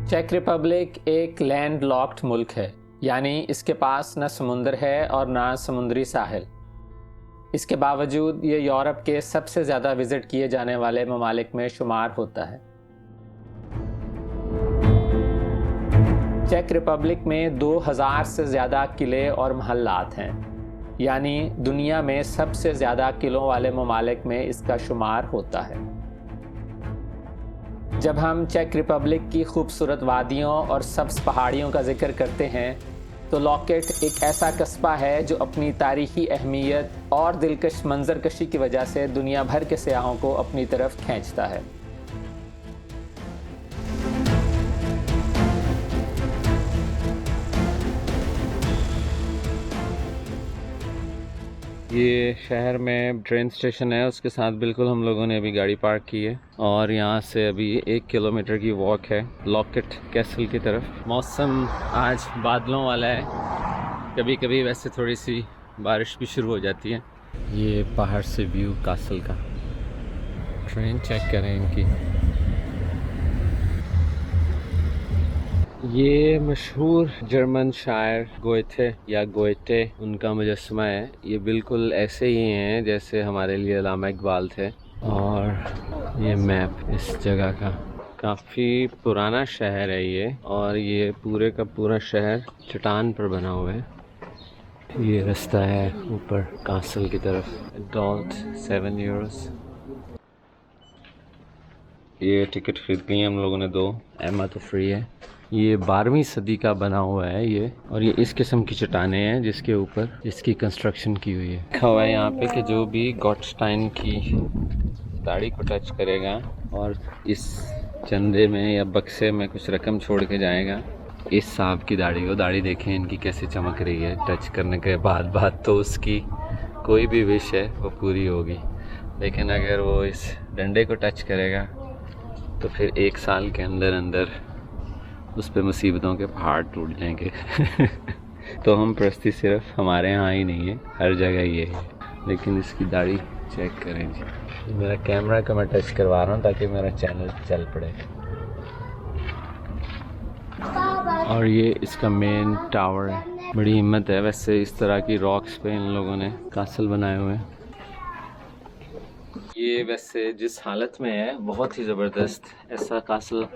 Check Republic एक land locked मुल्क है, यानी इसके पास न समुंदर है और न समुद्री साहिल। इसके बावजूद ये यूरोप के सबसे ज़्यादा विज़िट किए जाने वाले ममालिक में शुमार होता है। चेक रिपब्लिक में 2000 से ज़्यादा किले और महल्लात हैं, यानी दुनिया में सबसे ज़्यादा किलों वाले ममालिक में इसका शुमार होता है। जब हम चेक रिपब्लिक की खूबसूरत वादियों और सब्ज़ पहाड़ियों का जिक्र करते हैं तो लॉकेट एक ऐसा कस्बा है जो अपनी तारीख़ी अहमियत और दिलकश मंजरकशी की वजह से दुनिया भर के सयाहों को अपनी तरफ खींचता है। ये शहर में ट्रेन स्टेशन है, उसके साथ बिल्कुल हम लोगों ने अभी गाड़ी पार्क की है और यहाँ से अभी 1 किलोमीटर की वॉक है लॉकेट कैसल की तरफ। मौसम आज बादलों वाला है, कभी कभी वैसे थोड़ी सी बारिश भी शुरू हो जाती है। ये बाहर से व्यू कासल का। ट्रेन चेक करें इनकी। ये मशहूर जर्मन शायर गोएथे या गोएटे उनका मुजस्समा है। ये बिल्कुल ऐसे ही हैं जैसे हमारे लिए अल्लामा इकबाल थे। और ये मैप इस जगह का, काफ़ी पुराना शहर है ये, और ये पूरे का पूरा शहर चट्टान पर बना हुआ है। ये रास्ता है ऊपर कासल की तरफ। Adult 7 Euros. ये टिकट खरीद ली हम लोगों ने 2, एमा तो फ्री है। ये 12वीं सदी का बना हुआ है ये, और ये इस किस्म की चट्टानें हैं जिसके ऊपर इसकी कंस्ट्रक्शन की हुई है। लिखा हुआ है यहाँ पे कि जो भी गॉटस्टाइन की दाढ़ी को टच करेगा और इस चंदे में या बक्से में कुछ रकम छोड़ के जाएगा, इस सांप की दाढ़ी देखें इनकी कैसे चमक रही है। टच करने के बाद तो उसकी कोई भी विश है वो पूरी होगी, लेकिन अगर वो इस डंडे को टच करेगा तो फिर 1 साल के अंदर उस पर मुसीबतों के पहाड़ टूट जाएंगे। तो हम प्रस्ती सिर्फ हमारे यहाँ ही नहीं है, हर जगह ये है। लेकिन इसकी दाढ़ी चेक करें जी। मेरा कैमरा का मैं टच करवा रहा हूँ ताकि मेरा चैनल चल पड़े। और ये इसका मेन टावर है। बड़ी हिम्मत है वैसे इस तरह की रॉक्स पे इन लोगों ने कासल बनाए हुए हैं। ये वैसे जिस हालत में है बहुत ही ज़बरदस्त, ऐसा कासल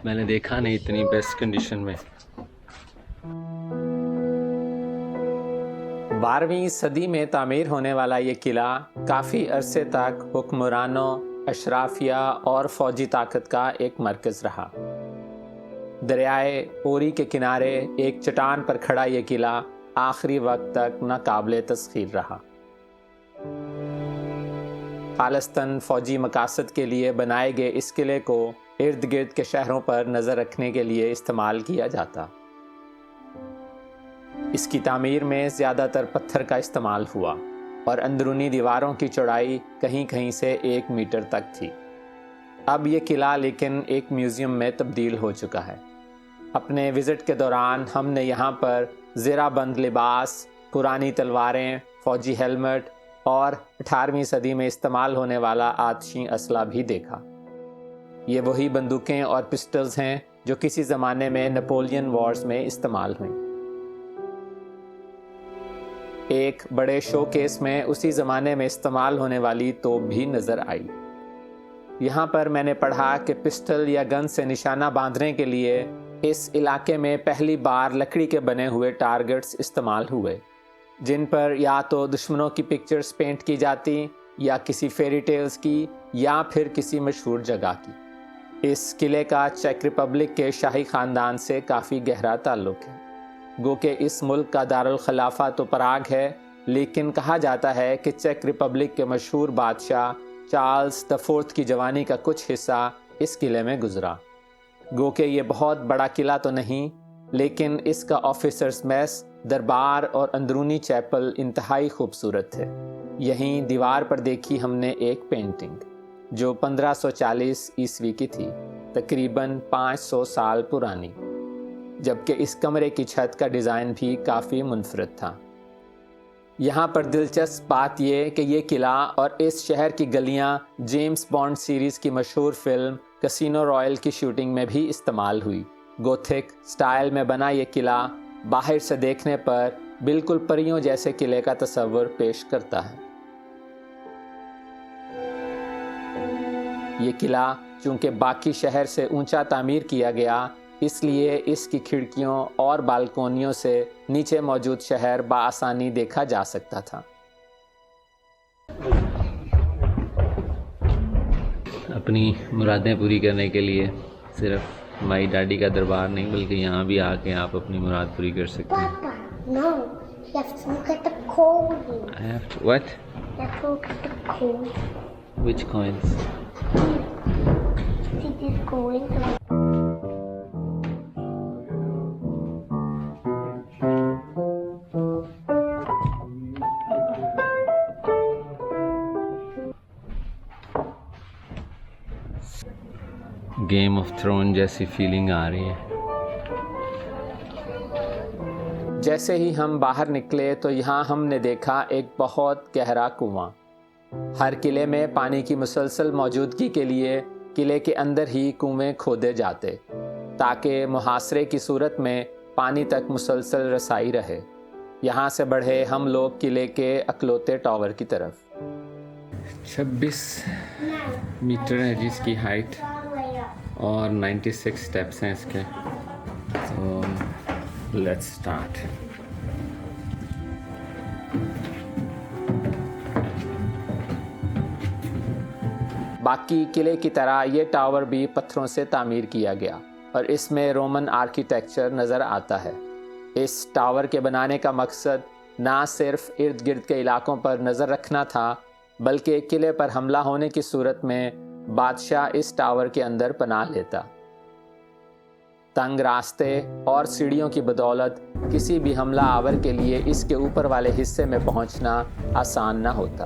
मैंने देखा नहीं इतनी बेस्ट कंडीशन में। 12वीं सदी में तामीर होने वाला ये किला काफ़ी अरसे तक हुक्मरानों, अशराफिया और फ़ौजी ताकत का एक मरकज़ रहा। दरियाए ओरी के किनारे एक चट्टान पर खड़ा ये किला आखिरी वक्त तक नाकाबिले तस्खीर रहा। खालिस्तान फ़ौजी मकासद के लिए बनाए गए इस किले को इर्द गिर्द के शहरों पर नज़र रखने के लिए इस्तेमाल किया जाता। इसकी तामीर में ज़्यादातर पत्थर का इस्तेमाल हुआ और अंदरूनी दीवारों की चौड़ाई कहीं कहीं से 1 मीटर तक थी। अब ये किला लेकिन एक म्यूज़ियम में तब्दील हो चुका है। अपने विज़िट के दौरान हमने यहाँ पर ज़ेराबंद लिबास, पुरानी तलवारें, फ़ौजी हेलमेट और 18वीं सदी में इस्तेमाल होने वाला आतशी असला भी देखा। ये वही बंदूकें और पिस्टल्स हैं जो किसी ज़माने में नेपोलियन वॉर्स में इस्तेमाल हुई। एक बड़े शोकेस में उसी ज़माने में इस्तेमाल होने वाली तोप भी नज़र आई। यहाँ पर मैंने पढ़ा कि पिस्टल या गन से निशाना बांधने के लिए इस इलाके में पहली बार लकड़ी के बने हुए टारगेट्स इस्तेमाल हुए, जिन पर या तो दुश्मनों की पिक्चर्स पेंट की जाती या किसी फेरी टेल्स की या फिर किसी मशहूर जगह की। इस किले का चेक रिपब्लिक के शाही ख़ानदान से काफ़ी गहरा ताल्लुक़ है। गो के इस मुल्क का दारुल खिलाफा तो पराग है, लेकिन कहा जाता है कि चेक रिपब्लिक के मशहूर बादशाह चार्ल्स द 4th की जवानी का कुछ हिस्सा इस किले में गुजरा। गो के ये बहुत बड़ा किला तो नहीं, लेकिन इसका ऑफिसर्स मेस, दरबार और अंदरूनी चैपल इंतहाई खूबसूरत है। यहीं दीवार पर देखी हमने एक पेंटिंग जो 1540 ईस्वी की थी, तकरीबन 500 साल पुरानी, जबकि इस कमरे की छत का डिज़ाइन भी काफ़ी मुनफरद था। यहाँ पर दिलचस्प बात यह कि ये किला और इस शहर की गलियाँ जेम्स बॉन्ड सीरीज़ की मशहूर फिल्म कैसीनो रॉयल की शूटिंग में भी इस्तेमाल हुई। गोथिक स्टाइल में बना ये किला बाहर से देखने पर बिल्कुल परियों जैसे किले का तस्वर पेश करता है। ये किला चूँकि बाकी शहर से ऊंचा तामीर किया गया, इसलिए इसकी खिड़कियों और बालकोनियों से नीचे मौजूद शहर बआसानी देखा जा सकता था। अपनी मुरादें पूरी करने के लिए सिर्फ माई डैडी का दरबार नहीं, बल्कि यहाँ भी आके आप अपनी मुराद पूरी कर सकते हैं। Papa, no. You have to look at the coins. I have to, what? You have to look at the coins. Which coins? See these coins? Game of throne जैसी फीलिंग आ रही है। जैसे ही हम बाहर निकले तो यहाँ हमने देखा एक बहुत गहरा कुआं। हर किले में पानी की मुसलसल मौजूदगी के लिए किले के अंदर ही कुएं खोदे जाते, ताकि मुहासरे की सूरत में पानी तक मुसलसल रसाई रहे। यहाँ से बढ़े हम लोग किले के अकलौते टावर की तरफ। 26 मीटर है जिसकी हाइट और 96 स्टेप्स हैं इसके। तो लेट्स स्टार्ट। बाकी किले की तरह ये टावर भी पत्थरों से तामीर किया गया और इसमें रोमन आर्किटेक्चर नज़र आता है। इस टावर के बनाने का मकसद ना सिर्फ इर्द गिर्द के इलाकों पर नज़र रखना था, बल्कि किले पर हमला होने की सूरत में बादशाह इस टावर के अंदर पनाह लेता। तंग रास्ते और सीढ़ियों की बदौलत किसी भी हमला आवर के लिए इसके ऊपर वाले हिस्से में पहुंचना आसान न होता।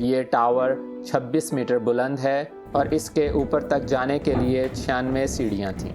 ये टावर 26 मीटर बुलंद है और इसके ऊपर तक जाने के लिए 96 सीढ़ियाँ थीं।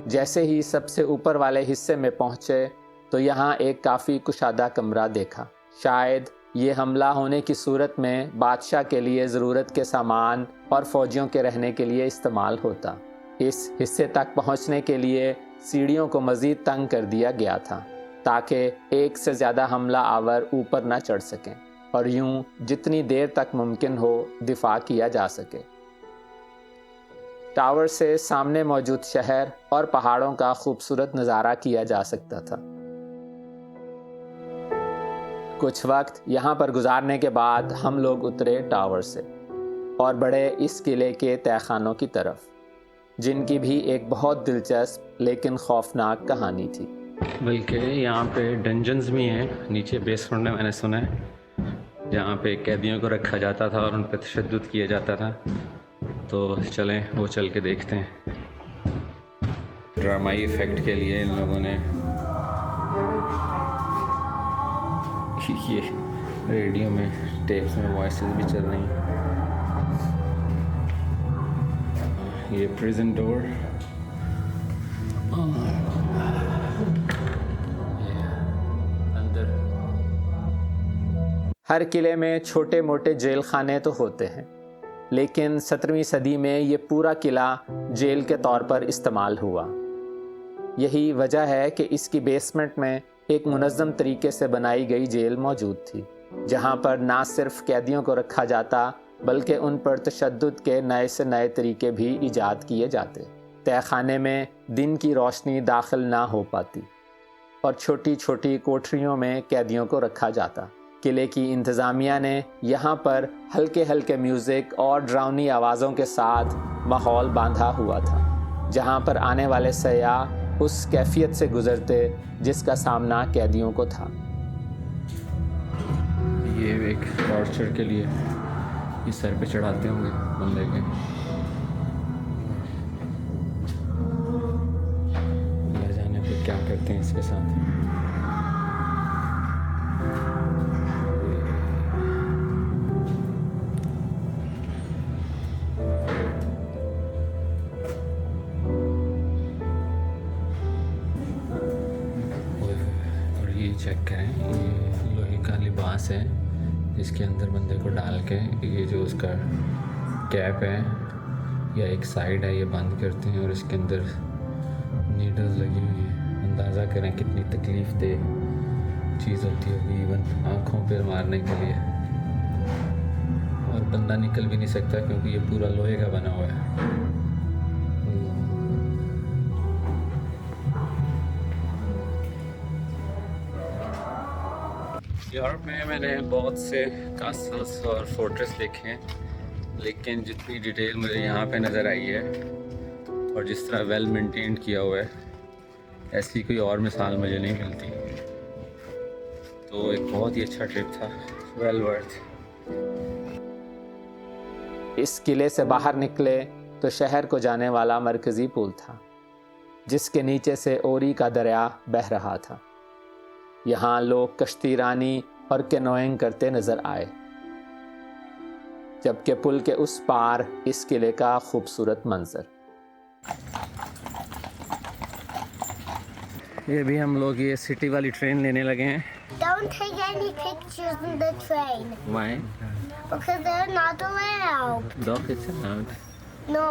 जैसे ही सबसे ऊपर वाले हिस्से में पहुँचे तो यहाँ एक काफ़ी कुशादा कमरा देखा। शायद ये हमला होने की सूरत में बादशाह के लिए ज़रूरत के सामान और फ़ौजियों के रहने के लिए इस्तेमाल होता। इस हिस्से तक पहुंचने के लिए सीढ़ियों को मज़ीद तंग कर दिया गया था, ताकि एक से ज़्यादा हमला आवर ऊपर ना चढ़ सकें और यूं जितनी देर तक मुमकिन हो दिफा किया जा सके। टावर से सामने मौजूद शहर और पहाड़ों का खूबसूरत नज़ारा किया जा सकता था। कुछ वक्त यहाँ पर गुजारने के बाद हम लोग उतरे टावर से और बढ़े इस किले के तहखानों की तरफ, जिनकी भी एक बहुत दिलचस्प लेकिन खौफनाक कहानी थी। बल्कि यहाँ पे डंजन्स भी हैं नीचे बेसमेंट में, मैंने सुना है, जहाँ पे कैदियों को रखा जाता था और उन पर तशद्दुद किया जाता था। तो चलें वो चल के देखते हैं। ड्रामाई इफ़ेक्ट के लिए इन लोगों ने ये रेडियो में टेप्स में वॉइसेस भी चल रही हैं। ये प्रिजन डोर, अंदर हर किले में छोटे मोटे जेल खाने तो होते हैं, लेकिन 17वीं सदी में ये पूरा किला जेल के तौर पर इस्तेमाल हुआ। यही वजह है कि इसकी बेसमेंट में एक मुनज़्ज़म तरीके से बनाई गई जेल मौजूद थी, जहाँ पर ना सिर्फ कैदियों को रखा जाता बल्कि उन पर तशद्दुद के नए से नए तरीके भी ईजाद किए जाते। तहखाने में दिन की रोशनी दाखिल ना हो पाती और छोटी छोटी कोठरियों में कैदियों को रखा जाता। किले की इंतज़ामिया ने यहाँ पर हल्के हल्के म्यूज़िक और डरावनी आवाज़ों के साथ माहौल बांधा हुआ था, जहाँ पर आने वाले सयाह उस कैफियत से गुज़रते जिसका सामना कैदियों को था। ये एक टॉर्चर के लिए इस सर पे चढ़ाते होंगे बंदे के। ले जाने पे क्या करते हैं इसके साथ। और ये चेक करें, ये लोहे सांस है जिसके अंदर बंदे को डाल के ये जो उसका कैप है या एक साइड है ये बंद करते हैं और इसके अंदर नीडल्स लगी हुई हैं। अंदाज़ा करें कितनी तकलीफ़ दे चीज़ होती होगी इवन आँखों पर मारने के लिए, और बंदा निकल भी नहीं सकता क्योंकि ये पूरा लोहे का बना हुआ है। यूरोप में मैंने बहुत से कास्टल्स और फोर्ट्रेस देखे हैं, लेकिन जितनी डिटेल मुझे यहाँ पे नज़र आई है और जिस तरह वेल मेंटेन किया हुआ है, ऐसी कोई और मिसाल मुझे नहीं मिलती। तो एक बहुत ही अच्छा ट्रिप था, वेल वर्थ। इस किले से बाहर निकले तो शहर को जाने वाला मरकज़ी पुल था जिसके नीचे से ओरी का दरिया बह रहा था। यहाँ लोग कश्ती रानी और कैनोइंग करते नजर आए, जबकि पुल के उस पार इस किले का खूबसूरत मंजर। ये भी हम लोग ये सिटी वाली ट्रेन लेने लगे हैं। Don't take any pictures in the train Why? because they're not allowed. Dog is allowed. No.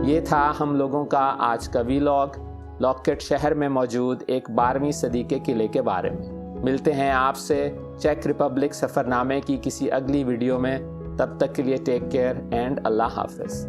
ये था हम लोगों का आज का वीलॉग लॉकेट शहर में मौजूद एक 12वीं सदी के किले के बारे में। मिलते हैं आपसे चेक रिपब्लिक सफ़रनामे की किसी अगली वीडियो में। तब तक के लिए टेक केयर एंड अल्लाह हाफिज़।